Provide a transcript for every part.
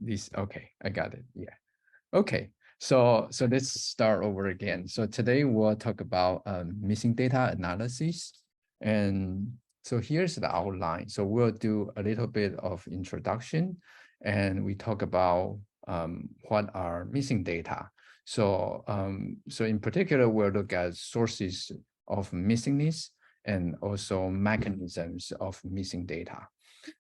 this, okay, I got it, yeah. Okay, so let's start over again. So today we'll talk about missing data analysis. And so here's the outline. So we'll do a little bit of introduction and we talk about what are missing data. So, so in particular, we'll look at sources of missingness and also mechanisms of missing data.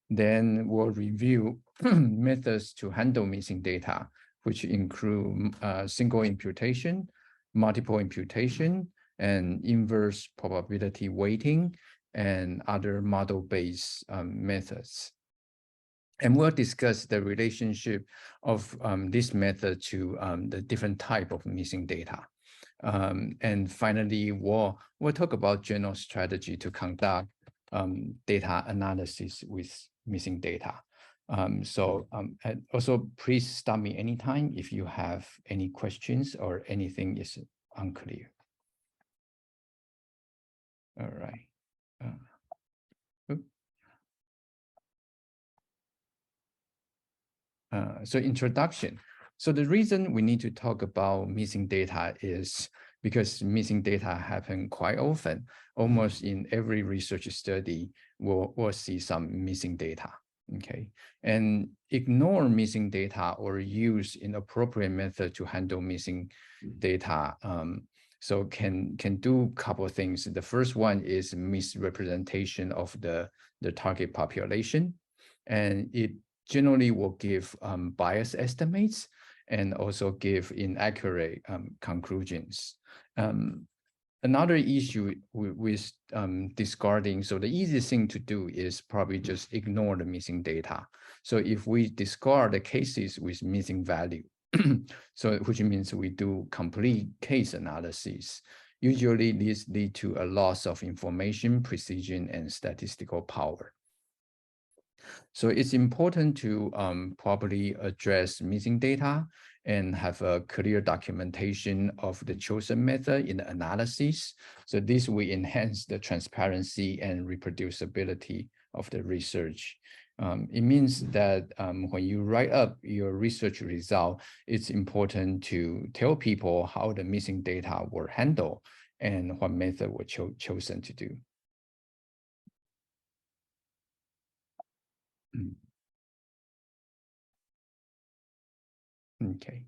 Then we'll review methods to handle missing data, which include single imputation, multiple imputation, and inverse probability weighting, and other model-based methods. And we'll discuss the relationship of this method to the different type of missing data. And finally, we'll talk about general strategy to conduct data analysis with missing data. And also please stop me anytime if you have any questions or anything is unclear. All right. So introduction. So the reason we need to talk about missing data is because missing data happen quite often. Almost in every research study, we'll see some missing data, okay? And ignore missing data or use inappropriate method to handle missing data. So can do a couple of things. The first one is misrepresentation of the target population. And it generally will give bias estimates and also give inaccurate conclusions. Another issue with discarding, so the easiest thing to do is probably just ignore the missing data. So if we discard the cases with missing value, so which means we do complete case analysis, usually this lead to a loss of information, precision, and statistical power. So it's important to properly address missing data and have a clear documentation of the chosen method in the analysis. So this will enhance the transparency and reproducibility of the research. It means that when you write up your research result, it's important to tell people how the missing data were handled and what method were chosen to do. Okay.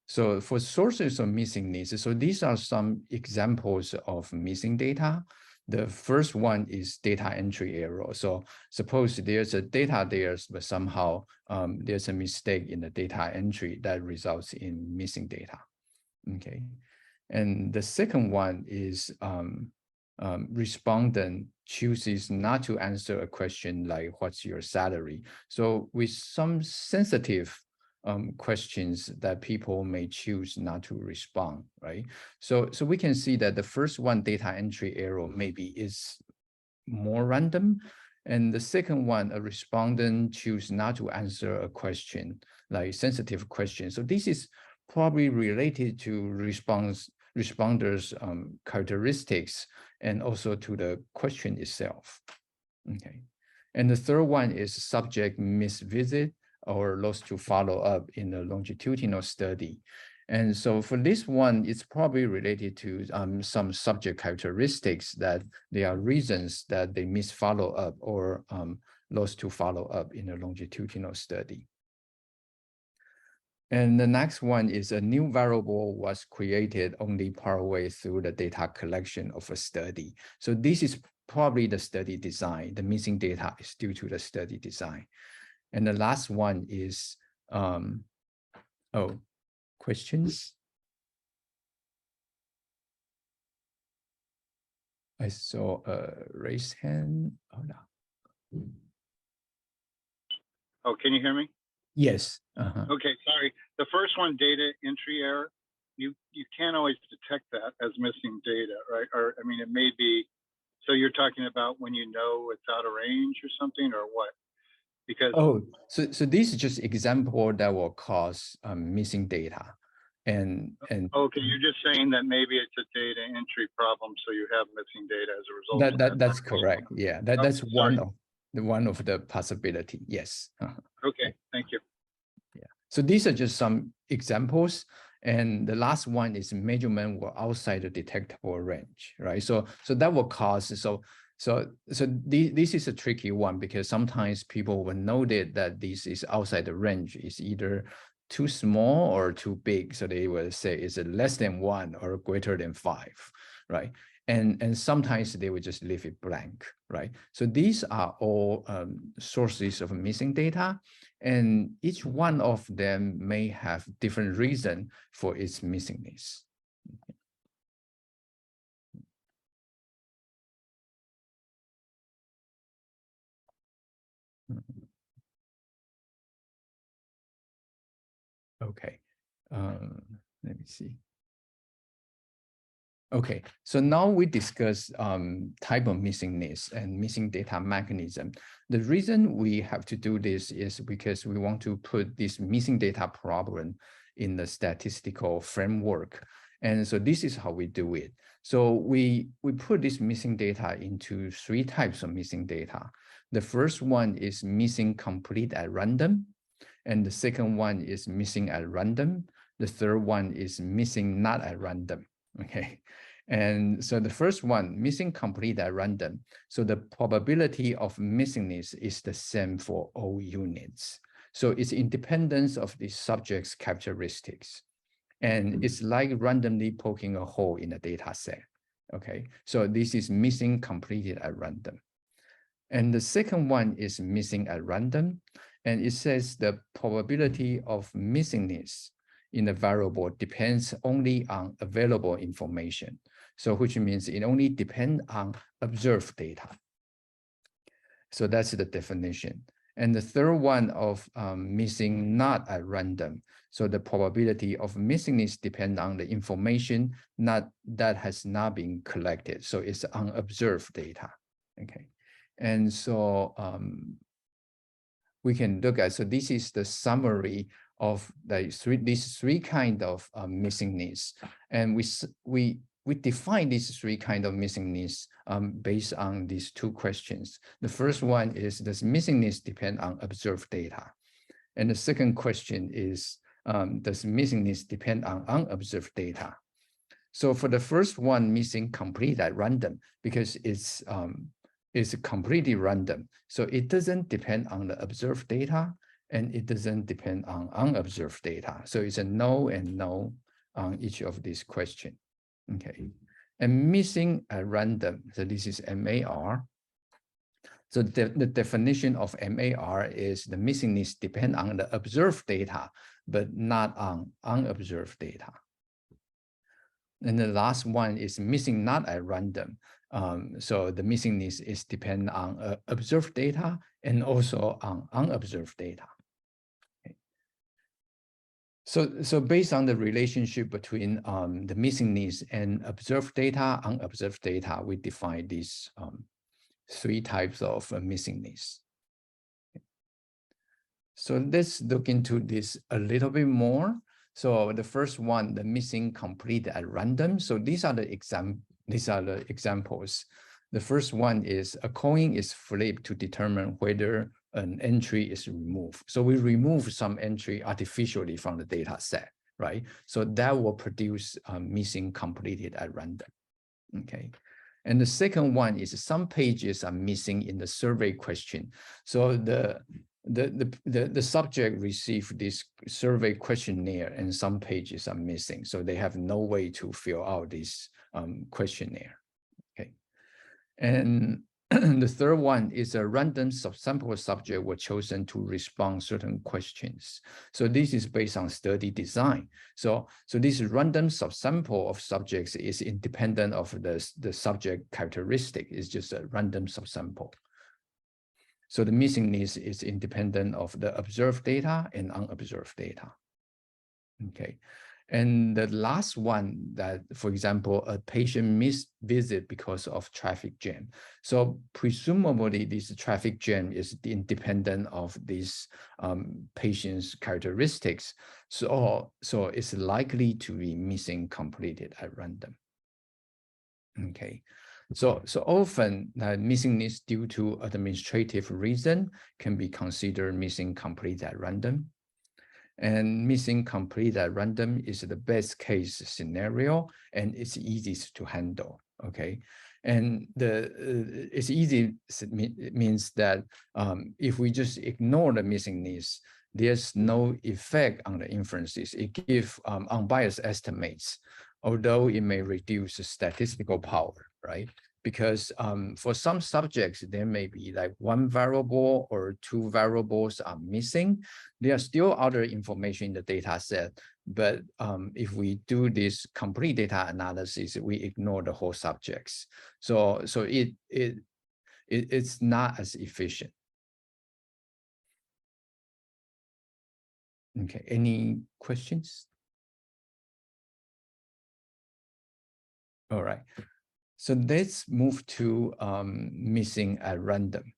So for sources of missing needs, so these are some examples of missing data. The first one is data entry error. So suppose there's a data there, but somehow there's a mistake in the data entry that results in missing data. Okay. And the second one is respondent chooses not to answer a question like, what's your salary? So with some sensitive questions that people may choose not to respond, right? So we can see that the first one, data entry error, maybe is more random. And the second one, a respondent choose not to answer a question, like sensitive question. So this is probably related to responders' characteristics and also to the question itself. Okay. And the third one is subject misvisit or lost to follow up in a longitudinal study. And so for this one, it's probably related to some subject characteristics that there are reasons that they miss follow up or lost to follow up in a longitudinal study. And the next one is a new variable was created only partway through the data collection of a study. So this is probably the study design. The missing data is due to the study design. And the last one is, questions? I saw a raised hand. Hold on. Oh, can you hear me? Yes. Okay, sorry. The first one, data entry error, you can't always detect that as missing data, right? Or, I mean, it may be, so you're talking about when you know it's out of range or something, or what? Because so this is just example that will cause missing data, and okay, you're just saying that maybe it's a data entry problem, so you have missing data as a result. That's correct. Yeah, that's one of one of the possibility. Yes. Okay, thank you. Yeah. So these are just some examples. And the last one is measurement were outside the detectable range, right? So that will cause, this is a tricky one because sometimes people will note that this is outside the range is either too small or too big. So they will say it's less than 1 or greater than 5, right? And sometimes they will just leave it blank, right? So these are all sources of missing data, and each one of them may have different reason for its missingness. Okay, let me see. Okay, so now we discuss type of missingness and missing data mechanism. The reason we have to do this is because we want to put this missing data problem in the statistical framework. And so this is how we do it. So we put this missing data into 3 types of missing data. The first one is missing complete at random. And the second one is missing at random. The third one is missing not at random. Okay, and so the first one, missing complete at random. So the probability of missingness is the same for all units. So it's independence of the subject's characteristics. And it's like randomly poking a hole in a data set. Okay, so this is missing completed at random. And the second one is missing at random. And it says the probability of missingness in the variable depends only on available information. So which means it only depends on observed data. So that's the definition. And the third one of missing not at random. So the probability of missingness depends on the information that has not been collected. So it's unobserved data. Okay. And so we can look at, so this is the summary of these three kind of missingness. And we define these 3 kind of missingness based on these 2 questions. The first one is, does missingness depend on observed data? And the second question is, does missingness depend on unobserved data? So for the first one, missing complete at random, because it's completely random. So it doesn't depend on the observed data, and it doesn't depend on unobserved data. So it's a no and no on each of these questions. Okay. And missing at random, so this is MAR. So the definition of MAR is the missingness depend on the observed data, but not on unobserved data. And the last one is missing not at random. So the missingness is depend on observed data and also on unobserved data. Okay. So based on the relationship between the missingness and observed data, unobserved data, we define these 3 types of missingness. Okay. So let's look into this a little bit more. So the first one, the missing complete at random. So these are the examples. The first one is a coin is flipped to determine whether an entry is removed. So we remove some entry artificially from the data set, right? So that will produce missing completed at random. Okay. And the second one is some pages are missing in the survey question. So the subject received this survey questionnaire and some pages are missing. So they have no way to fill out this questionnaire. Okay. And the third one is a random subsample subject were chosen to respond certain questions. So this is based on study design. So this random subsample of subjects is independent of the subject characteristic. It's just a random subsample. So the missingness is independent of the observed data and unobserved data. Okay. And the last one that, for example, a patient missed visit because of traffic jam. So presumably this traffic jam is independent of these patient's characteristics. So it's likely to be missing completed at random. Okay. So often missingness due to administrative reason can be considered missing complete at random. And missing complete at random is the best case scenario, and it's easiest to handle. Okay, and it's easy means that if we just ignore the missingness, there's no effect on the inferences. It gives unbiased estimates, although it may reduce statistical power, right? Because for some subjects, there may be like one variable or two variables are missing. There are still other information in the data set, but if we do this complete data analysis, we ignore the whole subjects. So it's not as efficient. Okay, any questions? All right. So let's move to missing at random.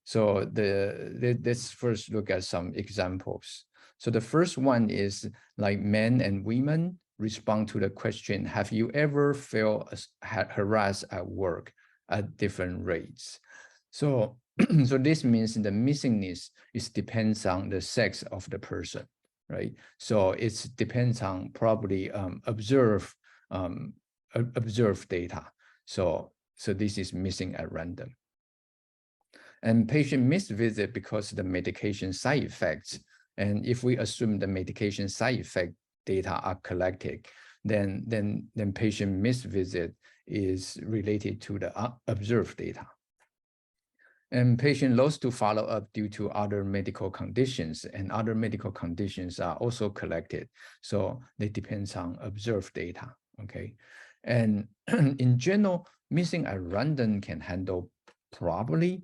So let's first look at some examples. So the first one is like men and women respond to the question, have you ever felt harassed at work at different rates? So, so this means the missingness depends on the sex of the person, right? So it depends on probably observed data. So this is missing at random. And patient missed visit because of the medication side effects. And if we assume the medication side effect data are collected, then patient missed visit is related to the observed data. And patient lost to follow up due to other medical conditions, and other medical conditions are also collected. So they depend on observed data, okay? And in general, missing at random can handle properly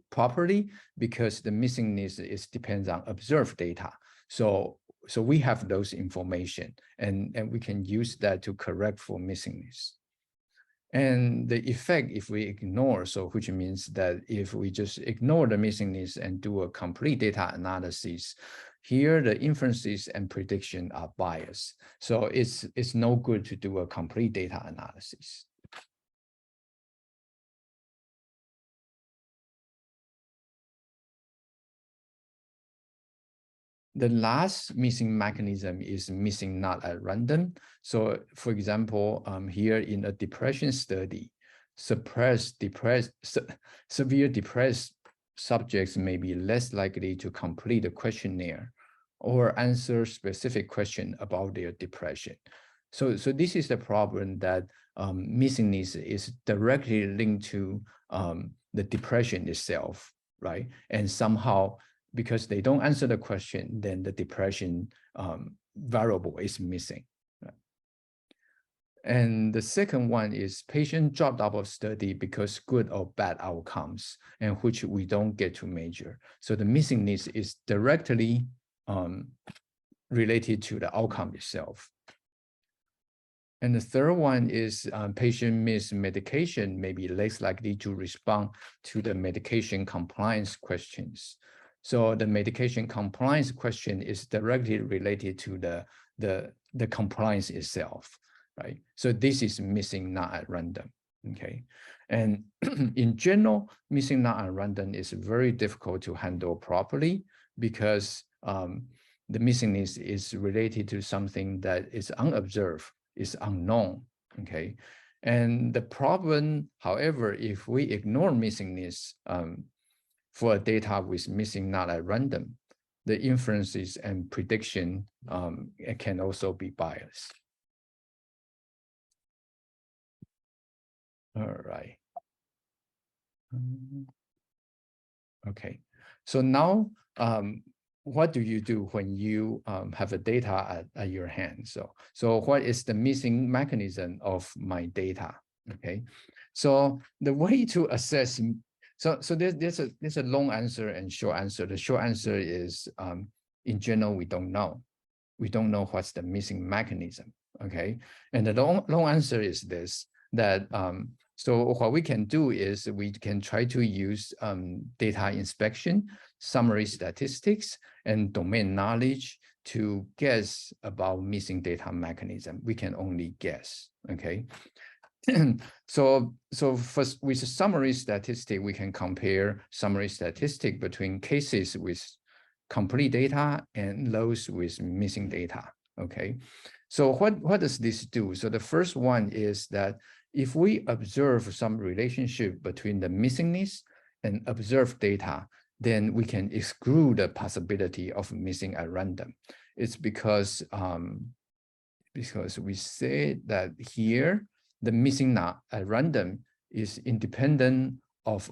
because the missingness depends on observed data. So we have those information, and we can use that to correct for missingness. And the effect, if we ignore, so which means that if we just ignore the missingness and do a complete data analysis, here the inferences and prediction are biased. So it's no good to do a complete data analysis. The last missing mechanism is missing not at random. So for example, here in a depression study, severe depressed subjects may be less likely to complete a questionnaire or answer specific question about their depression. So this is the problem that missingness is directly linked to the depression itself, right? And somehow, because they don't answer the question, then the depression variable is missing. Right? And the second one is patient dropped out of study because good or bad outcomes, and which we don't get to measure. So the missingness is directly related to the outcome itself. And the third one is patient missed medication may be less likely to respond to the medication compliance questions. So the medication compliance question is directly related to the compliance itself, right? So this is missing not at random, okay? And in general, missing not at random is very difficult to handle properly because the missingness is related to something that is unobserved, is unknown, okay? And the problem, however, if we ignore missingness, for data with missing not at random, the inferences and prediction can also be biased. All right. Okay, so now what do you do when you have a data at your hand? So what is the missing mechanism of my data? Okay, so the way to assess, so there's a long answer and short answer. The short answer is in general, we don't know. We don't know what's the missing mechanism. Okay, and the long answer is this, that so what we can do is we can try to use data inspection, summary statistics, and domain knowledge to guess about missing data mechanism. We can only guess, okay? So first, with summary statistic, we can compare summary statistic between cases with complete data and those with missing data. Okay, so what does this do? So the first one is that if we observe some relationship between the missingness and observed data, then we can exclude the possibility of missing at random. It's because we say that here the missing not at random is independent of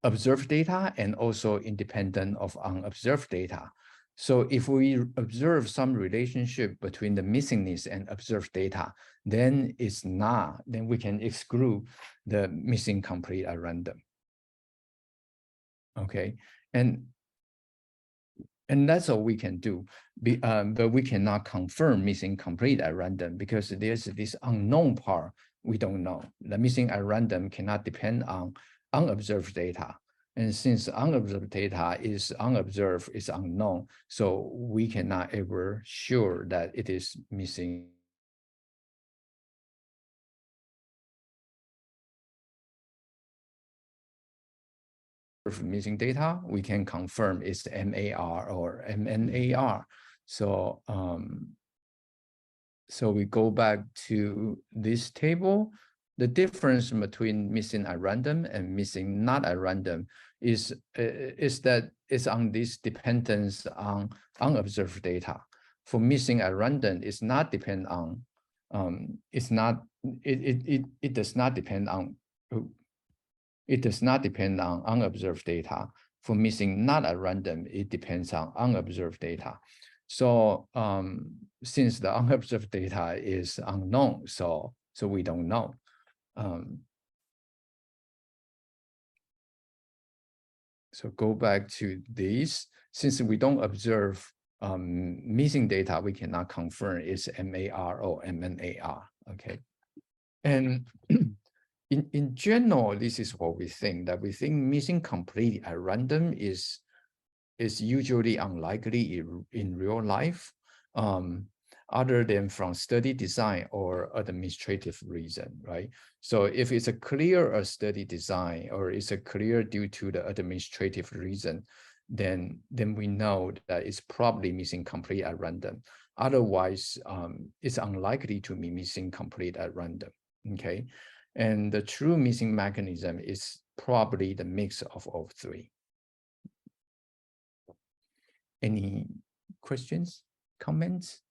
observed data and also independent of unobserved data. So if we observe some relationship between the missingness and observed data, then it's not, then we can exclude the missing complete at random. Okay, and that's all we can do. But we cannot confirm missing complete at random because there's this unknown part we don't know. The missing at random cannot depend on unobserved data. And since unobserved data is unobserved, is unknown, so we cannot ever sure that it is missing. Missing data, we can confirm it's MAR or MNAR. So so we go back to this table. The difference between missing at random and missing not at random is that it's on this dependence on unobserved data. For missing at random, it's not depend on it does not depend on unobserved data. For missing not at random, it depends on unobserved data. So since the unobserved data is unknown, so we don't know. So go back to this. Since we don't observe missing data, we cannot confirm it's MAR or MNAR. Okay, and in general, this is what we think, that we think missing complete at random is usually unlikely in real life, other than from study design or administrative reason, right? So if it's a clear study design or it's a clear due to the administrative reason, then we know that it's probably missing complete at random. Otherwise, it's unlikely to be missing complete at random, okay? And the true missing mechanism is probably the mix of all three. Any questions, comments?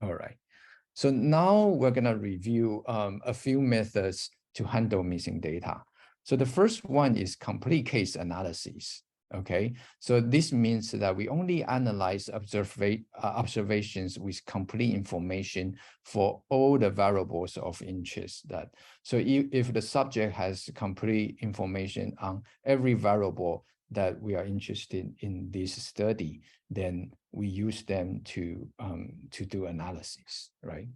All right. So now we're going to review a few methods to handle missing data. So the first one is complete case analysis. Okay, so this means that we only analyze observations with complete information for all the variables of interest. So if the subject has complete information on every variable that we are interested in this study, then we use them to do analysis, right?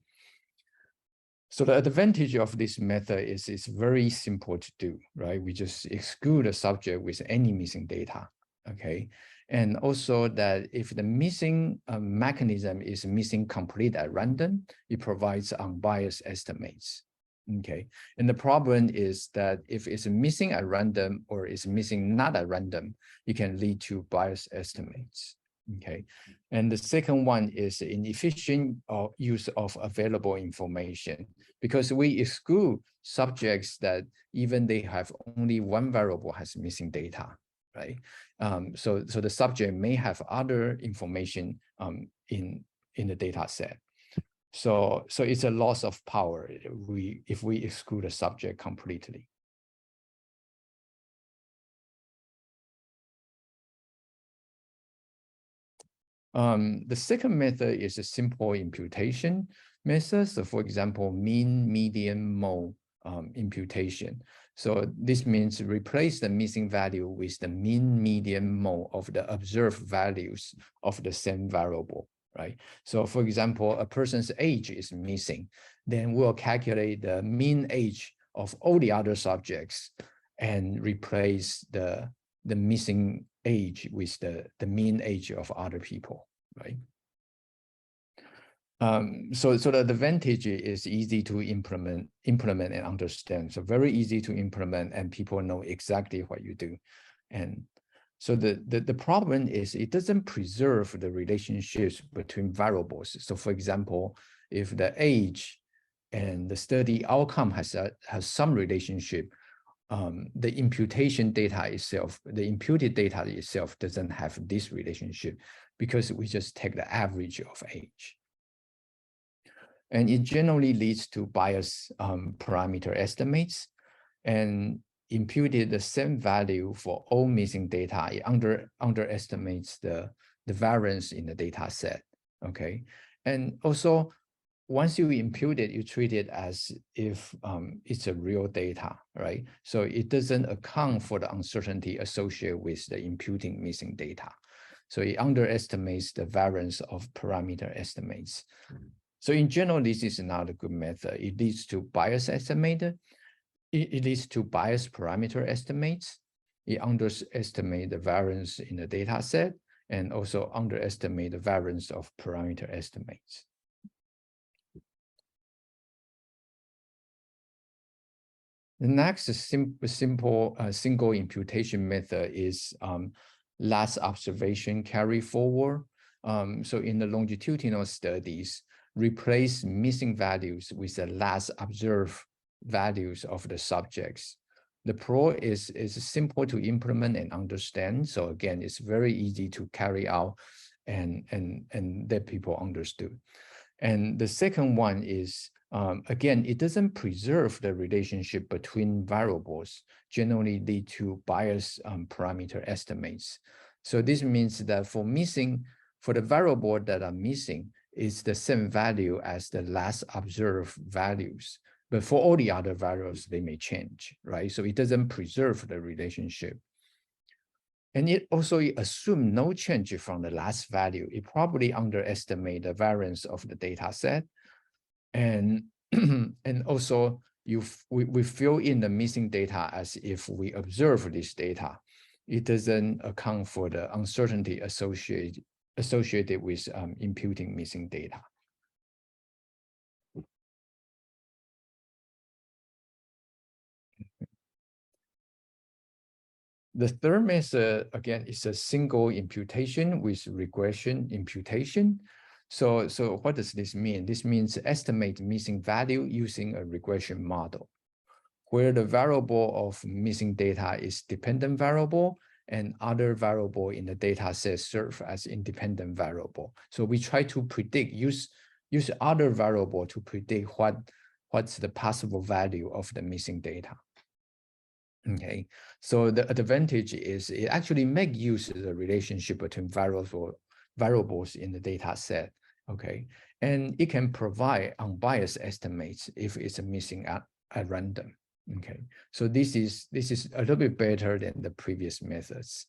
So the advantage of this method is it's very simple to do, right? We just exclude a subject with any missing data, okay? And also that if the missing mechanism is missing complete at random, it provides unbiased estimates, okay? And the problem is that if it's missing at random or it's missing not at random, it can lead to biased estimates. Okay, and the second one is inefficient use of available information, because we exclude subjects that even they have only one variable has missing data, right? So the subject may have other information in the data set. So it's a loss of power if we exclude a subject completely. The second method is a simple imputation method. So for example, mean, median, mode imputation. So this means replace the missing value with the mean, median, mode of the observed values of the same variable, right? So for example, a person's age is missing, then we'll calculate the mean age of all the other subjects and replace the missing age with the mean age of other people, right? So the advantage is easy to implement and understand. So very easy to implement, and people know exactly what you do. And so the problem is it doesn't preserve the relationships between variables. So for example, if the age and the study outcome has some relationship, the imputation data itself, the imputed data itself doesn't have this relationship because we just take the average of age. And it generally leads to biased parameter estimates, and imputed the same value for all missing data. It underestimates the variance in the data set, okay? And also, once you impute it, you treat it as if it's a real data, right? So it doesn't account for the uncertainty associated with the imputing missing data. So it underestimates the variance of parameter estimates. So in general, this is not a good method. It leads to bias estimator. It leads to biased parameter estimates. It underestimates the variance in the data set and also underestimate the variance of parameter estimates. The next simple single imputation method is last observation carry forward. So in the longitudinal studies, replace missing values with the last observed values of the subjects. The pro is simple to implement and understand. So again, it's very easy to carry out and that people understood. And the second one is, again, it doesn't preserve the relationship between variables, generally lead to biased parameter estimates. So this means that for the variable that are missing, is the same value as the last observed values. But for all the other variables, they may change, right? So it doesn't preserve the relationship. And it also assumes no change from the last value. It probably underestimates the variance of the data set. And, and also we fill in the missing data as if we observe this data. It doesn't account for the uncertainty associated with imputing missing data. The third method, again, is a single imputation with regression imputation. So what does this mean? This means estimate missing value using a regression model, where the variable of missing data is dependent variable and other variable in the data set serve as independent variable. So we try to predict, use other variable to predict what's the possible value of the missing data. Okay, so the advantage is it actually makes use of the relationship between variables in the data set. Okay, and it can provide unbiased estimates if it's missing at random. Okay, so this is a little bit better than the previous methods,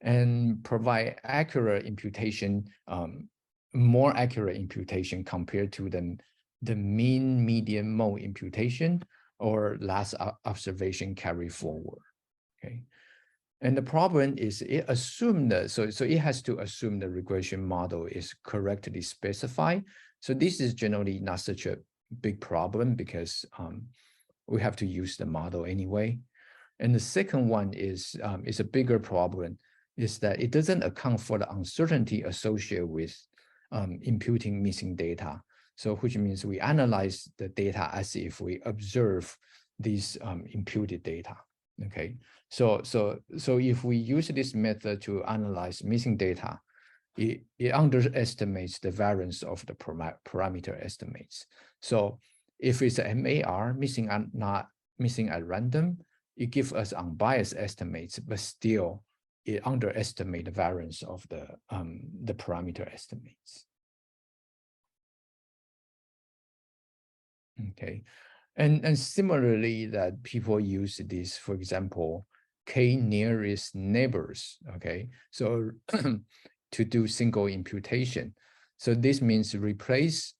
and provide accurate imputation, more accurate imputation compared to the mean, median, mode imputation or last observation carry forward. Okay, and the problem is it assumed that so it has to assume the regression model is correctly specified. So this is generally not such a big problem because we have to use the model anyway. And the second one is a bigger problem, is that it doesn't account for the uncertainty associated with imputing missing data. So which means we analyze the data as if we observe these imputed data. Okay, so if we use this method to analyze missing data, it underestimates the variance of the parameter estimates. So if it's a MAR, missing at random, it gives us unbiased estimates, but still it underestimates the variance of the parameter estimates. Okay, and similarly that people use this, for example, k nearest neighbors. Okay, so to do single imputation. So this means replace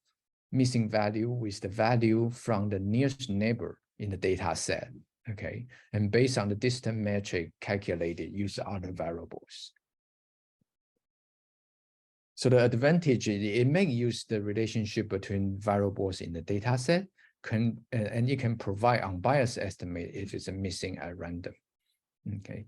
missing value with the value from the nearest neighbor in the data set. okay? And based on the distance metric calculated, use other variables. So the advantage is it may use the relationship between variables in the data set, and it can provide unbiased estimate if it's a missing at random, okay?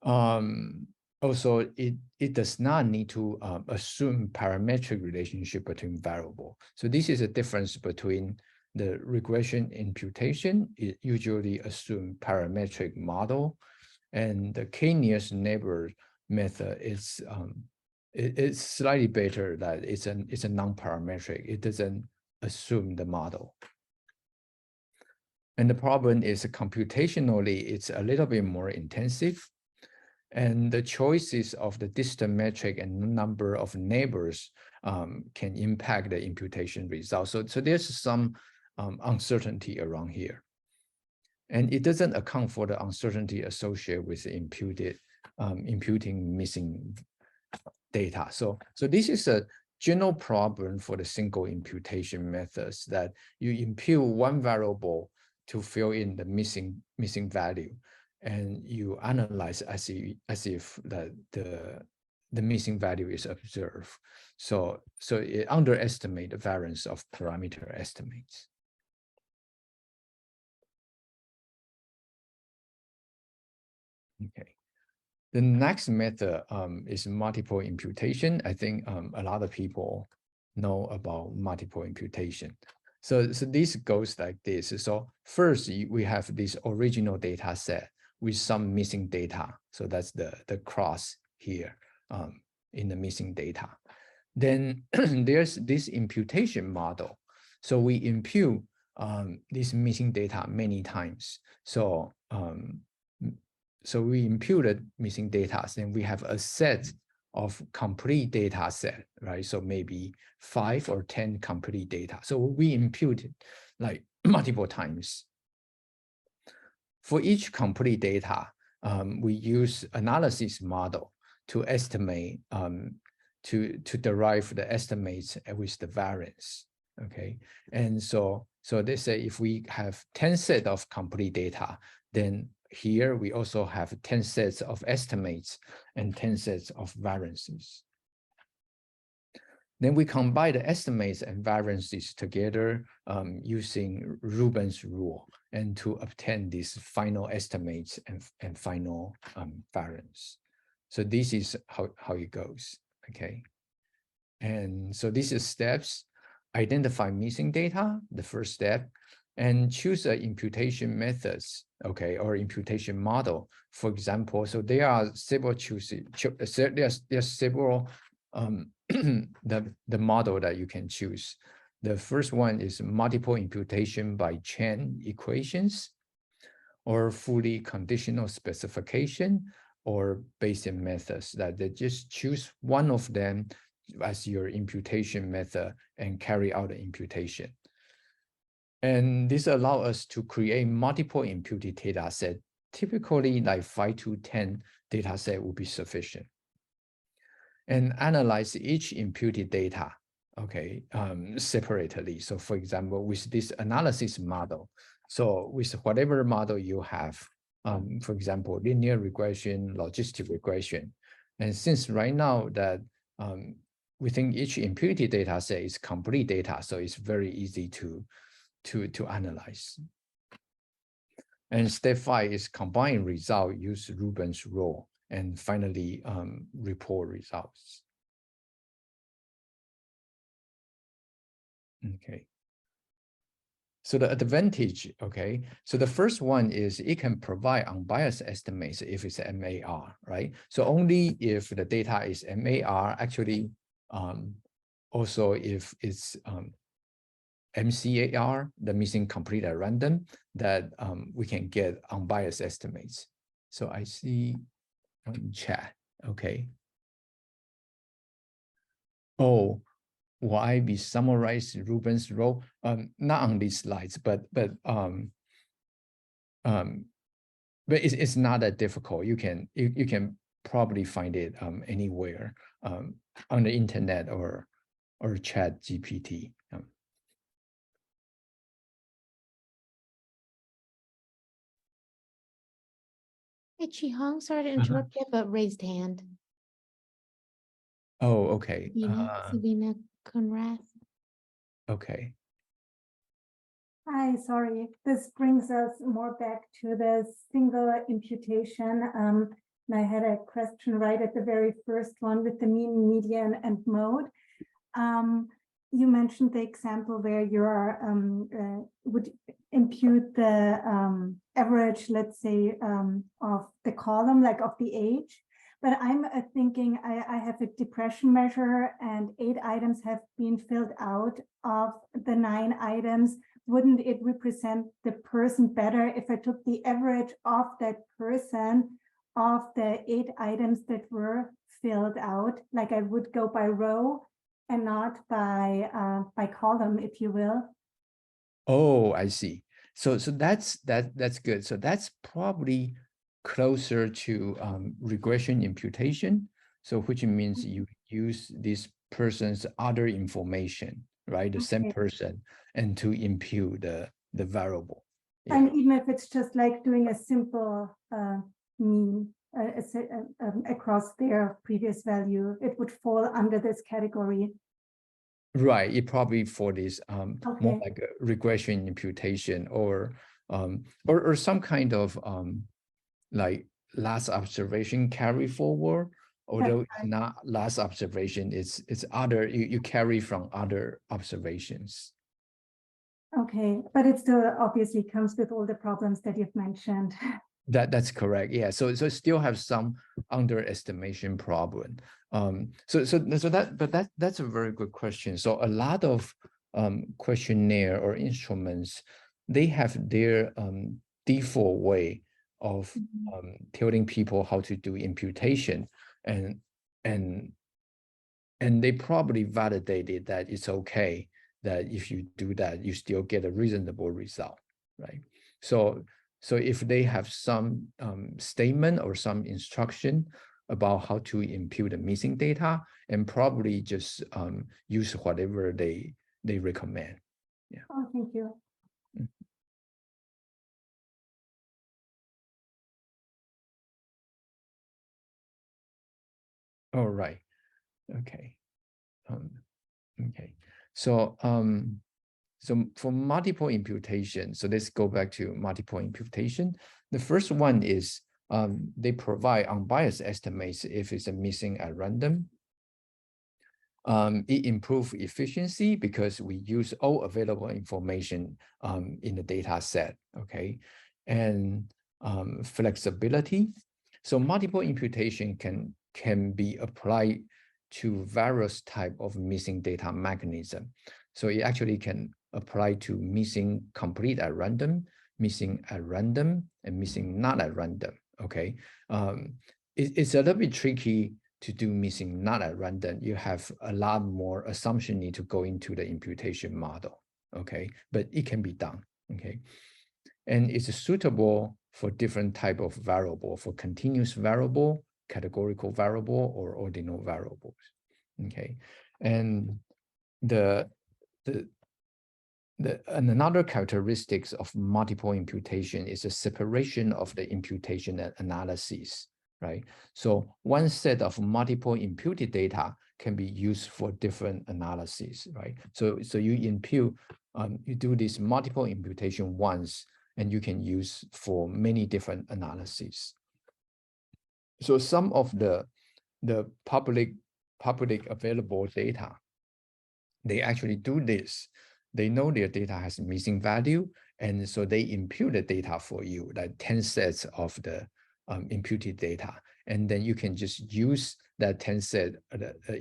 Also, it does not need to assume parametric relationship between variable. So this is a difference between the regression imputation. It usually assume parametric model, and the k-nearest neighbor method is it's slightly better that it's a non-parametric. It doesn't assume the model. And the problem is computationally, it's a little bit more intensive. And the choices of the distance metric and number of neighbors can impact the imputation result. So there's some uncertainty around here. And it doesn't account for the uncertainty associated with imputing missing data. So this is a general problem for the single imputation methods, that you impute one variable to fill in the missing value, and you analyze as if the missing value is observed. So it underestimates the variance of parameter estimates. Okay. The next method is multiple imputation. I think a lot of people know about multiple imputation. So this goes like this. So first, we have this original data set with some missing data. So that's the cross here in the missing data. Then there's this imputation model. So we impute this missing data many times. So we imputed missing data, and we have a set of complete data set, right? So maybe 5 or 10 complete data. So we impute like multiple times. For each complete data, we use analysis model to estimate, to derive the estimates with the variance, okay? And so they say if we have 10 sets of complete data, then here we also have 10 sets of estimates and 10 sets of variances. Then we combine the estimates and variances together using Rubin's rule, and to obtain these final estimates and final variance. So this is how it goes, okay? And so these are steps: identify missing data, the first step, and choose an imputation methods, okay, or imputation model. For example, so there are several there's several the model that you can choose. The first one is multiple imputation by chain equations, or fully conditional specification, or Bayesian methods, that they just choose one of them as your imputation method and carry out the imputation. And this allows us to create multiple imputed data set. Typically, like 5 to 10 data set will be sufficient. And analyze each imputed data, okay, separately. So for example, with this analysis model, so with whatever model you have, for example, linear regression, logistic regression, and since right now that within each imputed data set is complete data, so it's very easy to analyze. And step 5 is combine result, use Rubin's rule, and finally report results. Okay. So the advantage, okay, so the first one is it can provide unbiased estimates if it's MAR, right? So only if the data is MAR, actually also if it's MCAR, the missing complete at random, that we can get unbiased estimates. So I see in chat, okay. Oh, will I be summarize Rubin's rule? Not on these slides, but it's not that difficult. You can probably find it anywhere on the internet or Chat GPT. Hey, Chi-Hong, sorry to interrupt you, but raised hand. Oh, okay. Sabina Conrad. Okay. Hi, sorry. This brings us more back to the single imputation. And I had a question right at the very first one with the mean, median, and mode. You mentioned the example where you are would impute the average, let's say, of the column, like of the age. But I'm thinking I have a depression measure and 8 items have been filled out of the 9 items. Wouldn't it represent the person better if I took the average of that person of the 8 items that were filled out? Like I would go by row and not by column, if you will. Oh, I see. So that's good. So that's probably closer to regression imputation. So which means you use this person's other information, right? The same Okay. person, and to impute the variable. Yeah. And even if it's just like doing a simple mean across their previous value, it would fall under this category. Right, it probably for this more Okay. like a regression imputation or some kind of like last observation carry forward, although it's not last observation, it's other, you carry from other observations. Okay, but it still obviously comes with all the problems that you've mentioned. That's correct. Yeah. So still have some underestimation problem. That's a very good question. So a lot of questionnaire or instruments, they have their default way of telling people how to do imputation, and they probably validated that it's okay that if you do that, you still get a reasonable result, right? So if they have some statement or some instruction about how to impute the missing data, and probably just use whatever they recommend. Yeah. Oh, thank you. All right. Okay. Okay. So so for multiple imputation, so let's go back to multiple imputation. The first one is they provide unbiased estimates if it's a missing at random. It improves efficiency because we use all available information in the data set, okay? And flexibility. So multiple imputation can be applied to various type of missing data mechanism. So it actually can apply to missing complete at random, missing at random, and missing not at random, okay? It's a little bit tricky to do missing not at random. You have a lot more assumption need to go into the imputation model, okay? But it can be done, okay? And it's suitable for different type of variable, for continuous variable, categorical variable, or ordinal variables, okay? And and another characteristics of multiple imputation is the separation of the imputation and analysis, right? So one set of multiple imputed data can be used for different analyses, right? So you impute, you do this multiple imputation once, and you can use for many different analyses. So some of the public available data, they actually do this. They know their data has missing value, and so they impute the data for you, like 10 sets of the imputed data. And then you can just use that 10 set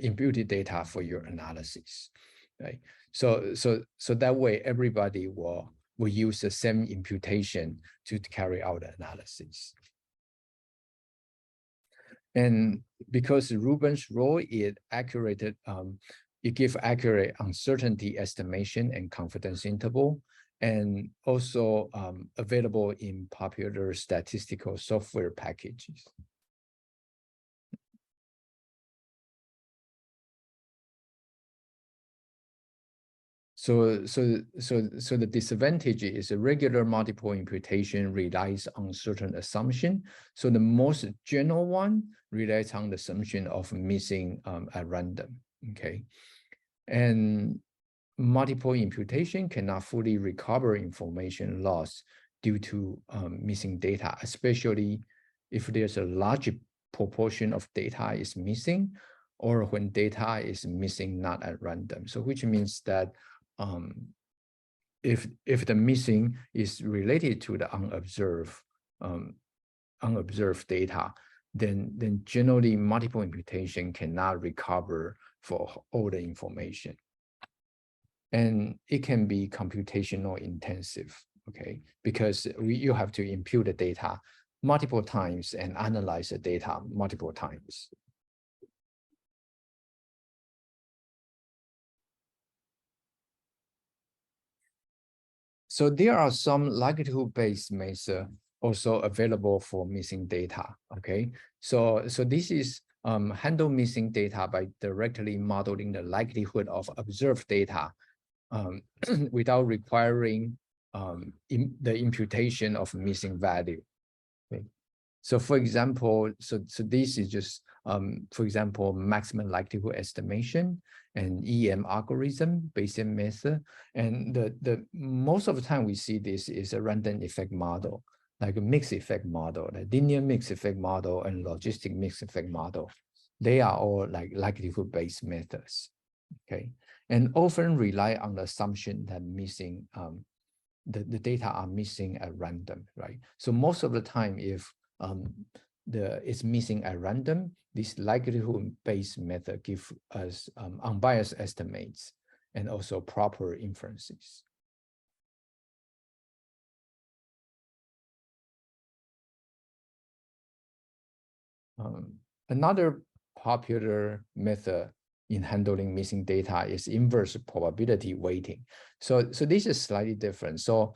imputed data for your analysis, right? So that way everybody will use the same imputation to carry out the analysis. And because Rubin's rule is accurate, it gives accurate uncertainty estimation and confidence interval, and also available in popular statistical software packages. So the disadvantage is a regular multiple imputation relies on certain assumption. So the most general one relies on the assumption of missing at random. Okay, and multiple imputation cannot fully recover information loss due to missing data, especially if there's a large proportion of data is missing, or when data is missing not at random. So which means that if the missing is related to the unobserved data, then generally multiple imputation cannot recover for all the information. And it can be computational intensive, okay? Because you have to impute the data multiple times and analyze the data multiple times. So there are some likelihood-based methods also available for missing data, okay? So this is handle missing data by directly modeling the likelihood of observed data without requiring the imputation of missing value. Okay. So for example, so this is just, for example, maximum likelihood estimation and EM algorithm, Bayesian method. And the most of the time we see this is a random effect model, like a mixed effect model, the linear mixed effect model and logistic mixed effect model. They are all like likelihood-based methods, okay? And often rely on the assumption that missing, the data are missing at random, right? So most of the time, if it's missing at random, this likelihood-based method gives us unbiased estimates and also proper inferences. Another popular method in handling missing data is inverse probability weighting. So this is slightly different. So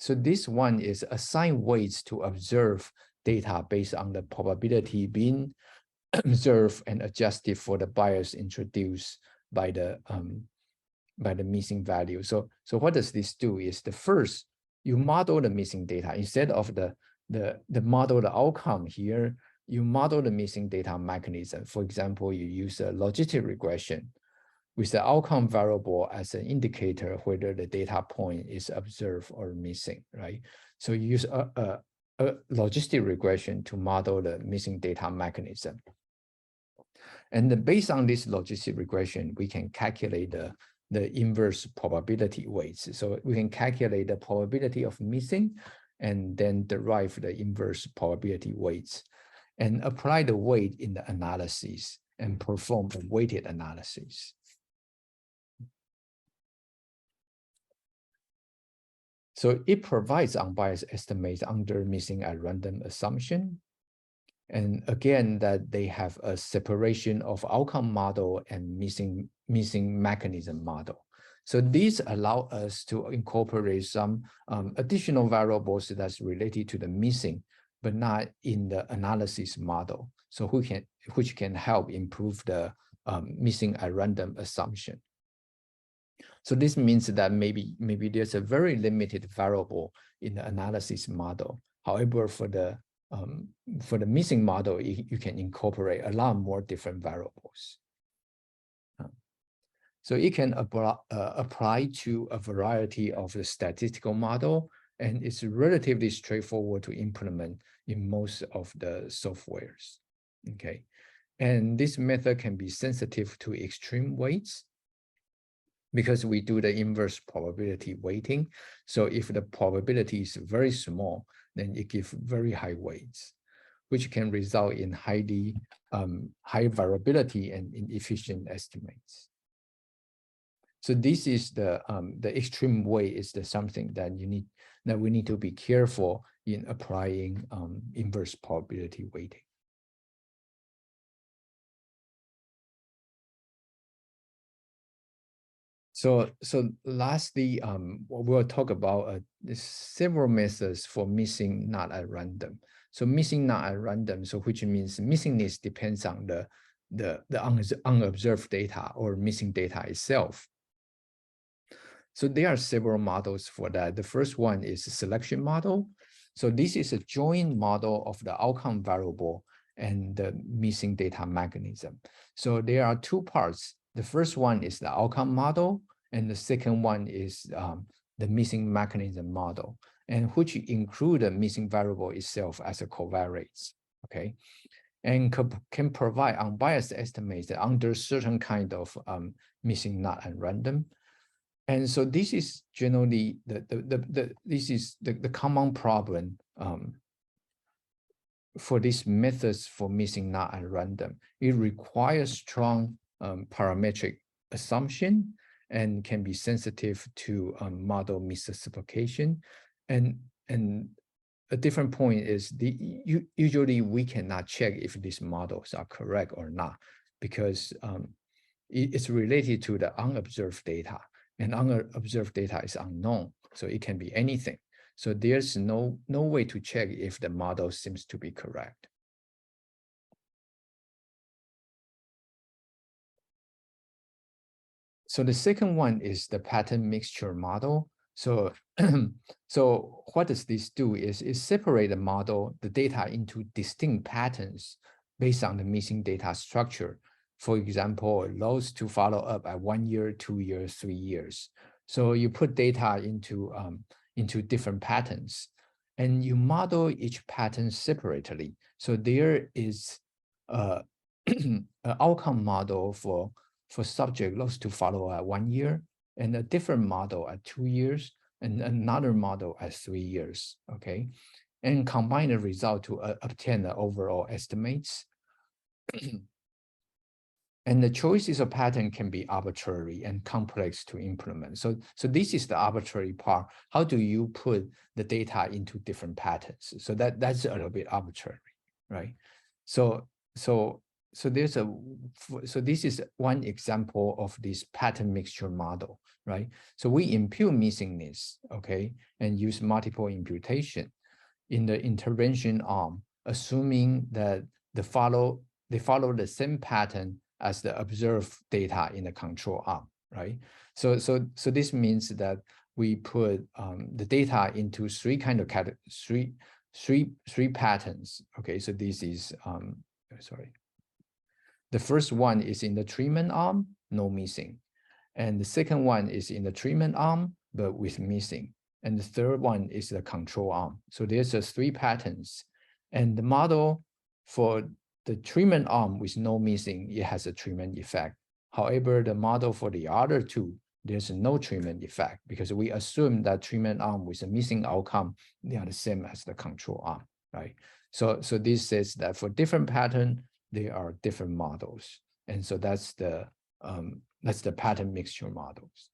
this one is assign weights to observe data based on the probability being observed and adjusted for the bias introduced by the missing value. So what does this do is the first, you model the missing data instead of the model the outcome here, you model the missing data mechanism. For example, you use a logistic regression with the outcome variable as an indicator whether the data point is observed or missing, right? So you use a logistic regression to model the missing data mechanism. And then based on this logistic regression, we can calculate the inverse probability weights. So we can calculate the probability of missing and then derive the inverse probability weights and apply the weight in the analysis and perform the weighted analysis. So it provides unbiased estimates under missing at random assumption. And again, that they have a separation of outcome model and missing mechanism model. So these allow us to incorporate some additional variables that's related to the missing, but not in the analysis model. So which can help improve the missing at random assumption. So this means that maybe there's a very limited variable in the analysis model. However, for the missing model, you can incorporate a lot more different variables. So it can apply to a variety of the statistical model, and it's relatively straightforward to implement in most of the softwares. Okay, and this method can be sensitive to extreme weights because we do the inverse probability weighting. So if the probability is very small, then it gives very high weights, which can result in high variability and inefficient estimates. So this is the extreme weight is something that we need to be careful in applying inverse probability weighting. So lastly, we'll talk about several methods for missing not at random. So missing not at random, so which means missingness depends on unobserved data or missing data itself. So there are several models for that. The first one is a selection model. So this is a joint model of the outcome variable and the missing data mechanism. So there are two parts. The first one is the outcome model, and the second one is the missing mechanism model, and which include the missing variable itself as a covariates, okay? And can provide unbiased estimates under certain kind of missing not and random. And so this is generally the common problem for these methods for missing not and random. It requires strong parametric assumption and can be sensitive to model misclassification. And a different point is usually we cannot check if these models are correct or not, because it's related to the unobserved data, and unobserved data is unknown, so it can be anything. So there's no way to check if the model seems to be correct. So the second one is the pattern mixture model. So, so what does this do is it separate the model, the data into distinct patterns based on the missing data structure. For example, those to follow up at 1 year, 2 years, 3 years. So you put data into different patterns, and you model each pattern separately. So there is an outcome model for subject loss to follow at 1 year, and a different model at 2 years, and another model at 3 years, okay? And combine the result to obtain the overall estimates. And the choices of pattern can be arbitrary and complex to implement. So this is the arbitrary part. How do you put the data into different patterns? So that's a little bit arbitrary, right? So this is one example of this pattern mixture model, right? So we impute missingness, okay, and use multiple imputation in the intervention arm, assuming that they follow the same pattern as the observed data in the control arm, right? So this means that we put the data into three patterns. Okay, so this is the first one is in the treatment arm, no missing, and the second one is in the treatment arm but with missing, and the third one is the control arm. So there's 3 patterns, and the model for the treatment arm with no missing, it has a treatment effect. However, the model for the other 2, there's no treatment effect because we assume that treatment arm with a missing outcome, they are the same as the control arm, right? So this says that for different pattern, there are different models. And so that's the pattern mixture models.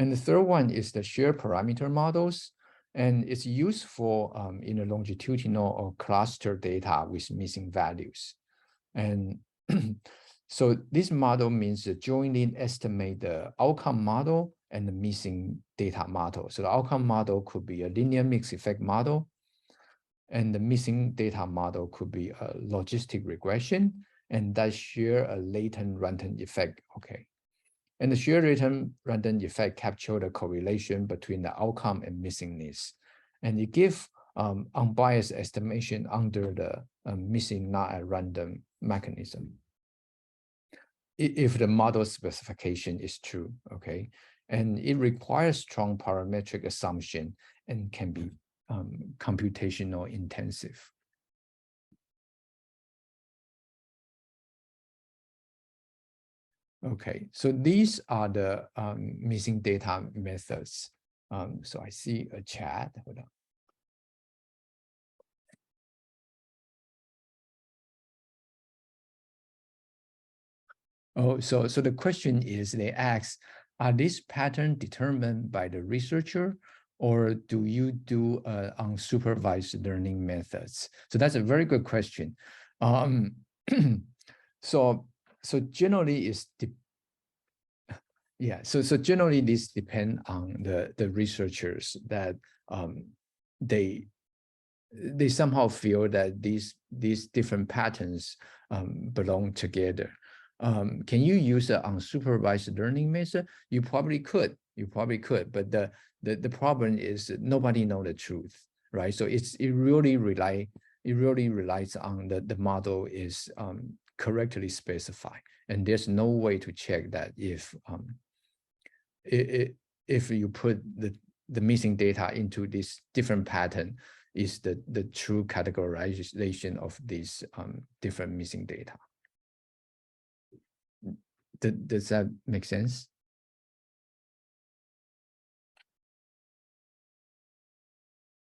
And the third one is the shared parameter models. And it's useful in a longitudinal or cluster data with missing values. And so this model means to jointly estimate the outcome model and the missing data model. So the outcome model could be a linear mixed effect model, and the missing data model could be a logistic regression, and that share a latent random effect, okay. And the shared latent random effect capture the correlation between the outcome and missingness. And it gives unbiased estimation under the missing not at random mechanism, if the model specification is true, okay? And it requires strong parametric assumption and can be computational intensive. Okay, so these are the missing data methods. So I see a chat. Hold on. Oh, so the question is, they ask, are these patterns determined by the researcher, or do you do unsupervised learning methods? So that's a very good question. So generally it's so generally this depends on the researchers that they they somehow feel that these different patterns belong together. Can you use an unsupervised learning method? You probably could. But the problem is that nobody knows the truth, right? So it really relies on the model is correctly specified, and there's no way to check that if you put the missing data into this different pattern is the true categorization of these different missing data. Does that make sense?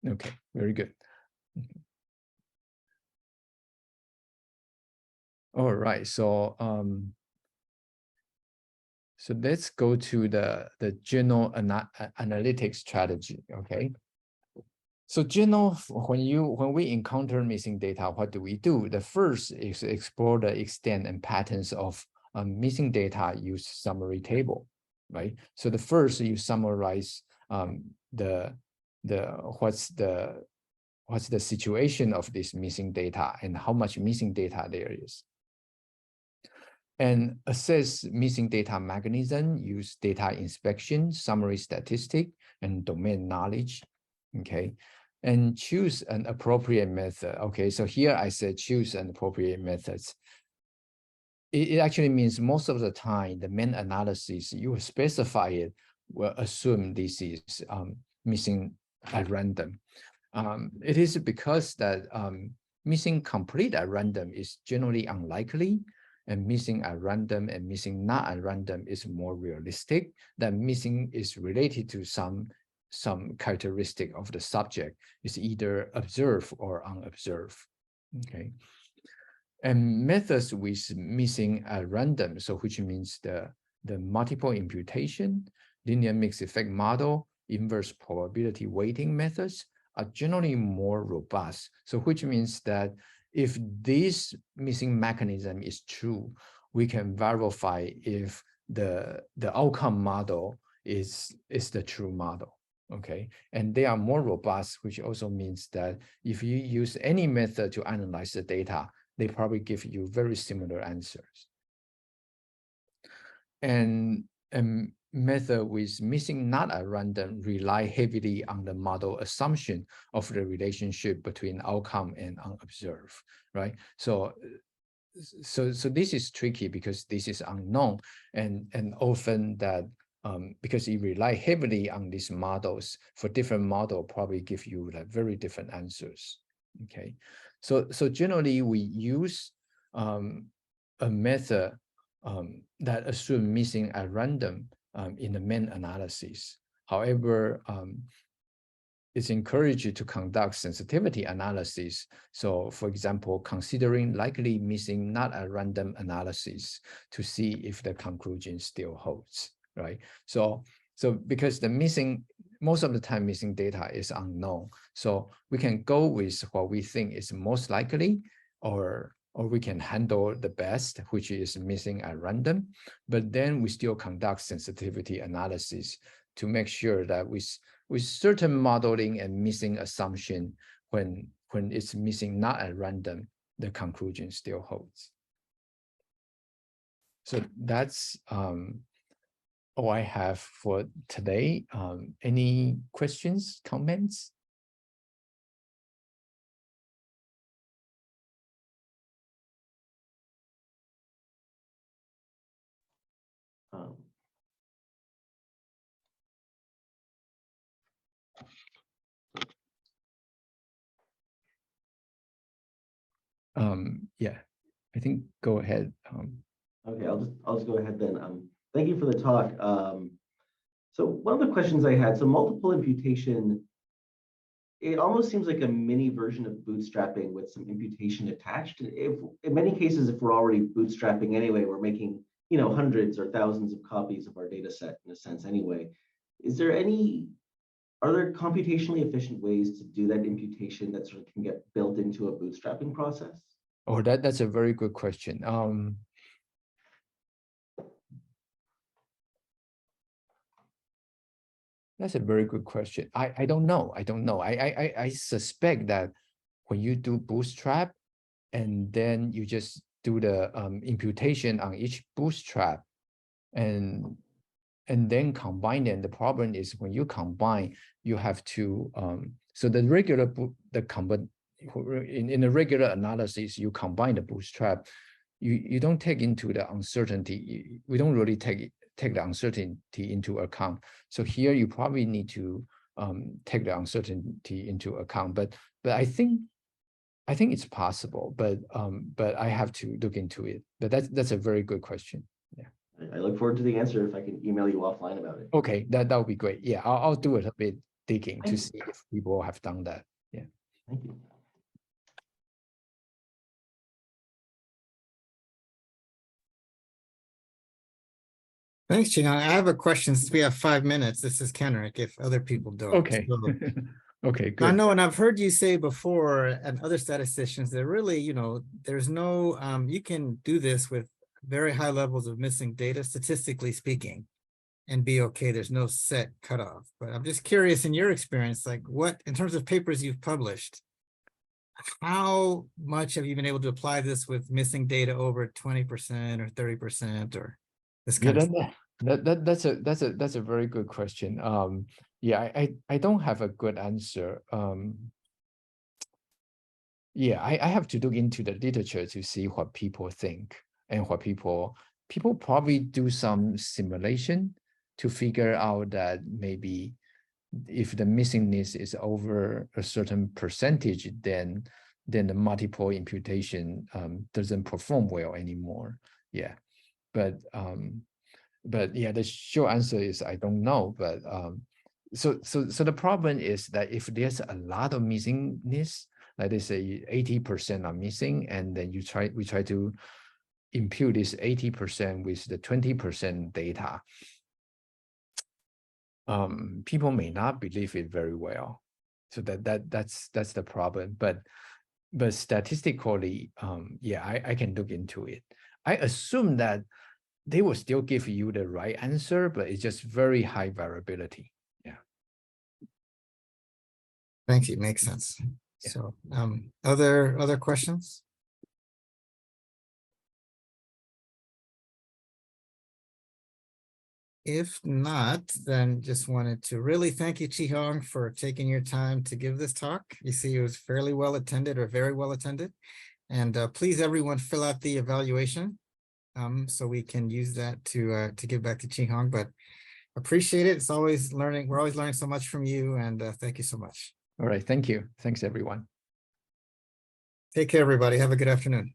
Okay, very good. All right, so so let's go to the general analytic strategy. Okay. So general, when we encounter missing data, what do we do? The first is explore the extent and patterns of missing data use summary table, right? So the first you summarize what's the situation of this missing data and how much missing data there is. And assess missing data mechanism, use data inspection, summary statistic, and domain knowledge, okay? And choose an appropriate method. Okay, so here I said choose an appropriate methods. It actually means most of the time, the main analysis, you specify it, will assume this is missing at random. It is because that missing complete at random is generally unlikely, and missing at random and missing not at random is more realistic. That missing is related to some characteristic of the subject, is either observed or unobserved. Okay. And methods with missing at random, so which means the multiple imputation, linear mixed effect model, inverse probability weighting methods are generally more robust. So which means that if this missing mechanism is true, we can verify if the outcome model is the true model. Okay, and they are more robust, which also means that if you use any method to analyze the data, they probably give you very similar answers. And method with missing not at random rely heavily on the model assumption of the relationship between outcome and unobserved, right? So this is tricky because this is unknown, and often that because you rely heavily on these models, for different model probably give you like very different answers. Okay, so generally we use a method that assume missing at random in the main analysis. However, it's encouraged to conduct sensitivity analysis. So for example, considering likely missing not at random analysis to see if the conclusion still holds, right? So because the missing, most of the time missing data is unknown. So we can go with what we think is most likely, or we can handle the best, which is missing at random, but then we still conduct sensitivity analysis to make sure that with certain modeling and missing assumption, when it's missing not at random, the conclusion still holds. So that's all I have for today. Any questions, comments? Yeah, I think go ahead. Okay, I'll just go ahead then. Thank you for the talk. So one of the questions I had, so multiple imputation, it almost seems like a mini version of bootstrapping with some imputation attached. If in many cases, if we're already bootstrapping anyway, we're making hundreds or thousands of copies of our data set in a sense anyway. Are there computationally efficient ways to do that imputation that sort of can get built into a bootstrapping process? Oh, that's a very good question. That's a very good question. I don't know. I suspect that when you do bootstrap, and then you just do the imputation on each bootstrap, and then combine them. The problem is when you combine, you have to so the regular in the regular analysis, you combine the bootstrap, you don't take into the uncertainty. We don't really take the uncertainty into account. So here you probably need to take the uncertainty into account. But I think it's possible, but I have to look into it. But that's a very good question. Yeah. I look forward to the answer if I can email you offline about it. Okay, that would be great. Yeah, I'll do it a bit digging to Thank see if people have done that. Yeah. Thank you. Thanks, Ching. I have a question since we have 5 minutes. This is Kenrick, if other people don't. Okay. So, Okay, I good. know, and I've heard you say before, and other statisticians, that really, there's no, you can do this with very high levels of missing data, statistically speaking, and be okay. There's no set cutoff. But I'm just curious, in your experience, like what, in terms of papers you've published, how much have you been able to apply this with missing data over 20% or 30% or this Yeah, kind of stuff? that's a very good question. Yeah, I don't have a good answer. Yeah, I have to look into the literature to see what people think and what people probably do some simulation to figure out that maybe if the missingness is over a certain percentage, then the multiple imputation doesn't perform well anymore. Yeah, but yeah, the short answer is I don't know. But so the problem is that if there's a lot of missingness, like they say 80% are missing, and then we try to impute this 80% with the 20% data, people may not believe it very well. So that's the problem. But statistically, yeah, I can look into it. I assume that they will still give you the right answer, but it's just very high variability. Yeah. Thank you. Makes sense. Yeah. So, other questions? If not, then just wanted to really thank you, Chi-Hong, for taking your time to give this talk. You see, it was fairly well attended, or very well attended. And please, everyone, fill out the evaluation so we can use that to give back to Chi-Hong. But appreciate it. It's always learning. We're always learning so much from you, and thank you so much. All right. Thank you. Thanks, everyone. Take care, everybody. Have a good afternoon.